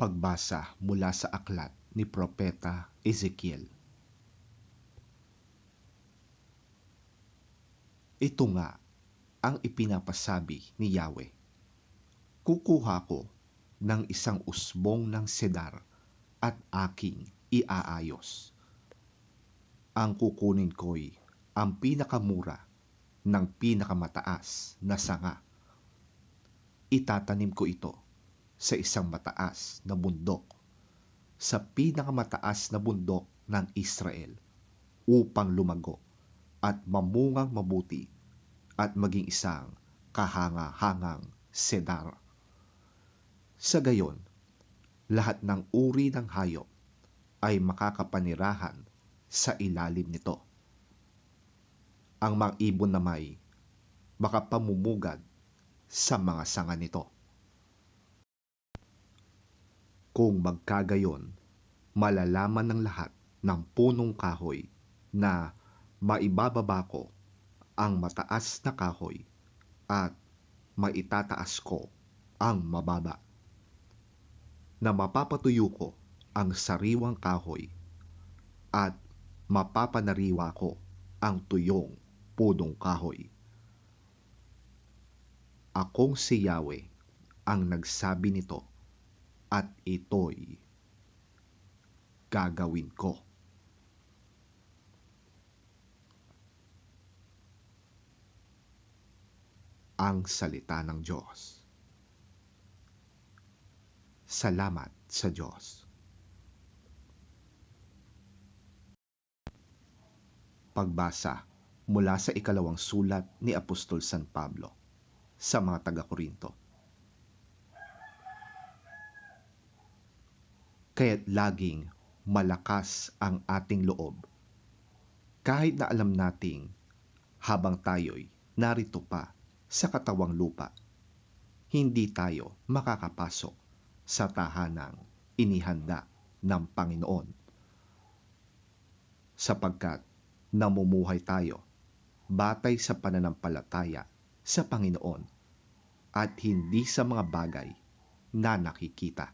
Pagbasa mula sa aklat ni Propeta Ezekiel. Ito nga ang ipinapasabi ni Yahweh. Kukuha ko ng isang usbong ng sedar at aking iaayos. Ang kukunin ko'y ang pinakamura ng pinakamataas na sanga. Itatanim ko ito sa isang mataas na bundok, sa pinakamataas na bundok ng Israel, upang lumago at mamungang mabuti at maging isang kahanga-hangang sedar. Sa gayon, lahat ng uri ng hayop ay makakapanirahan sa ilalim nito. Ang mga ibon na may makapamumugad sa mga sanga nito. Kung magkagayon, malalaman ng lahat ng punong kahoy na maibababa ko ang mataas na kahoy at maitataas ko ang mababa, na mapapatuyo ko ang sariwang kahoy at mapapanariwa ko ang tuyong punong kahoy. Akong si Yahweh ang nagsabi nito, at ito'y gagawin ko. Ang salita ng Diyos. Salamat sa Diyos. Pagbasa mula sa ikalawang sulat ni Apostol San Pablo sa mga taga-Korinto. Kaya't laging malakas ang ating loob, kahit na alam nating habang tayo'y narito pa sa katawang lupa, hindi tayo makakapasok sa tahanang inihanda ng Panginoon. Sapagkat namumuhay tayo batay sa pananampalataya sa Panginoon at hindi sa mga bagay na nakikita.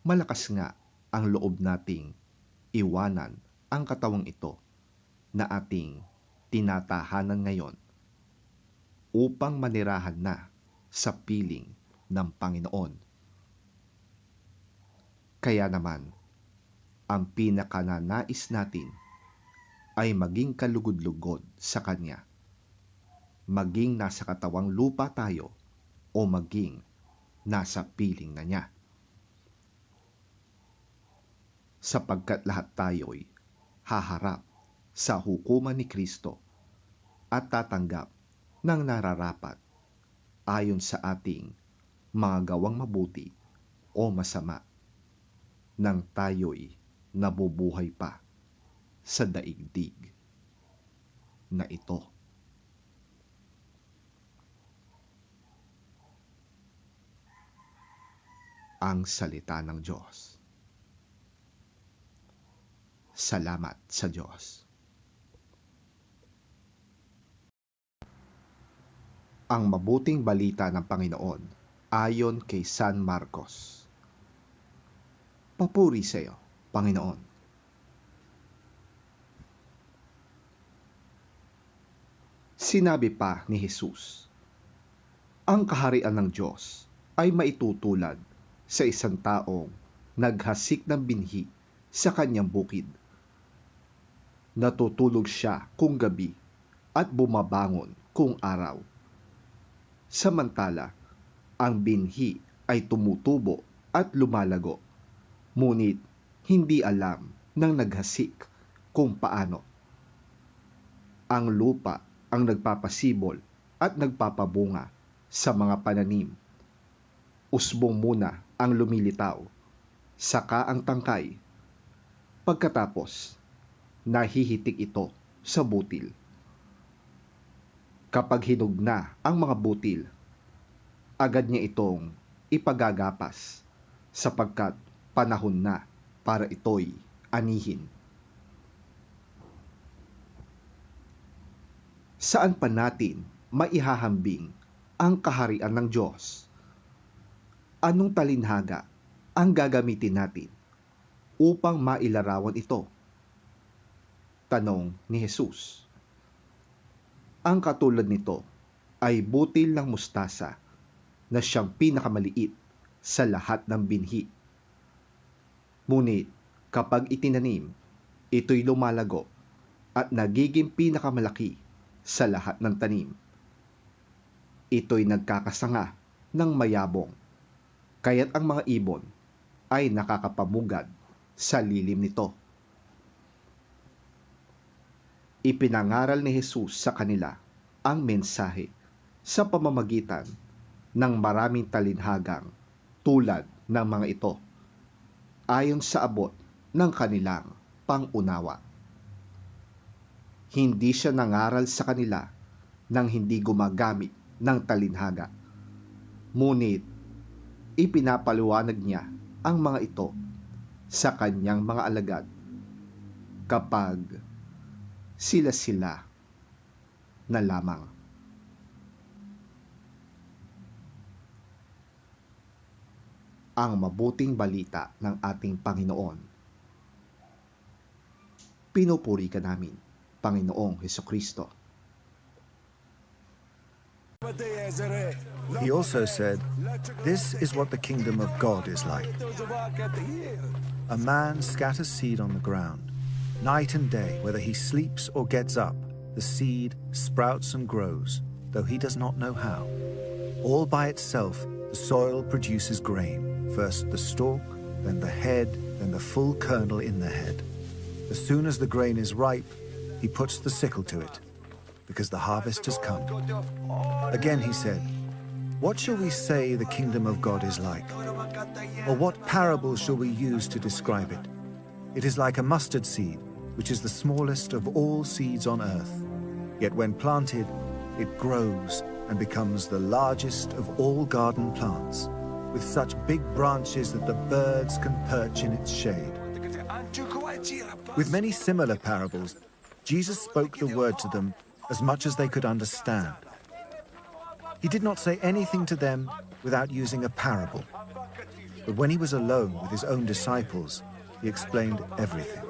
Malakas nga ang loob nating iwanan ang katawang ito na ating tinatahanan ngayon upang manirahan na sa piling ng Panginoon. Kaya naman, ang pinakananais natin ay maging kalugod-lugod sa Kanya, maging nasa katawang lupa tayo o maging nasa piling na Niya. Sapagkat lahat tayo'y haharap sa hukuman ni Kristo at tatanggap ng nararapat ayon sa ating mga gawang mabuti o masama nang tayo'y nabubuhay pa sa daigdig na ito. Ang salita ng Diyos. Salamat sa Diyos. Ang mabuting balita ng Panginoon ayon kay San Marcos. Papuri sa iyo, Panginoon. Sinabi pa ni Jesus, ang kaharian ng Diyos ay maitutulad sa isang taong naghasik ng binhi sa kanyang bukid. Natutulog siya kung gabi at bumabangon kung araw. Samantala, ang binhi ay tumutubo at lumalago, ngunit hindi alam ng naghasik kung paano. Ang lupa ang nagpapasibol at nagpapabunga sa mga pananim. Usbong muna ang lumilitaw, saka ang tangkay. Pagkatapos, nahihitik ito sa butil. Kapag hinog na ang mga butil, agad niya itong ipagagapas sapagkat panahon na para ito'y anihin. Saan pa natin maihahambing ang kaharian ng Diyos? Anong talinhaga ang gagamitin natin upang mailarawan ito? Tanong ni Jesus. Ang katulad nito ay butil ng mustasa na siyang pinakamaliit sa lahat ng binhi. Ngunit kapag itinanim, ito'y lumalago at nagiging pinakamalaki sa lahat ng tanim. Ito'y nagkakasanga ng mayabong, kaya't ang mga ibon ay nakakapamugad sa lilim nito. Ipinangaral ni Jesus sa kanila ang mensahe sa pamamagitan ng maraming talinhagang tulad ng mga ito, ayon sa abot ng kanilang pangunawa. Hindi siya nangaral sa kanila nang hindi gumagamit ng talinhaga, ngunit ipinapaliwanag niya ang mga ito sa kanyang mga alagad kapag sila-sila na lamang. Ang mabuting balita ng ating Panginoon. Pinupuri ka namin, Panginoong Hesukristo. He also said, "This is what the kingdom of God is like. A man scatters seed on the ground. Night and day, whether he sleeps or gets up, the seed sprouts and grows, though he does not know how. All by itself, the soil produces grain, first the stalk, then the head, then the full kernel in the head. As soon as the grain is ripe, he puts the sickle to it, because the harvest has come." Again he said, "What shall we say the kingdom of God is like? Or what parable shall we use to describe it? It is like a mustard seed, which is the smallest of all seeds on earth. Yet when planted, it grows and becomes the largest of all garden plants, with such big branches that the birds can perch in its shade." With many similar parables, Jesus spoke the word to them as much as they could understand. He did not say anything to them without using a parable. But when he was alone with his own disciples, he explained everything.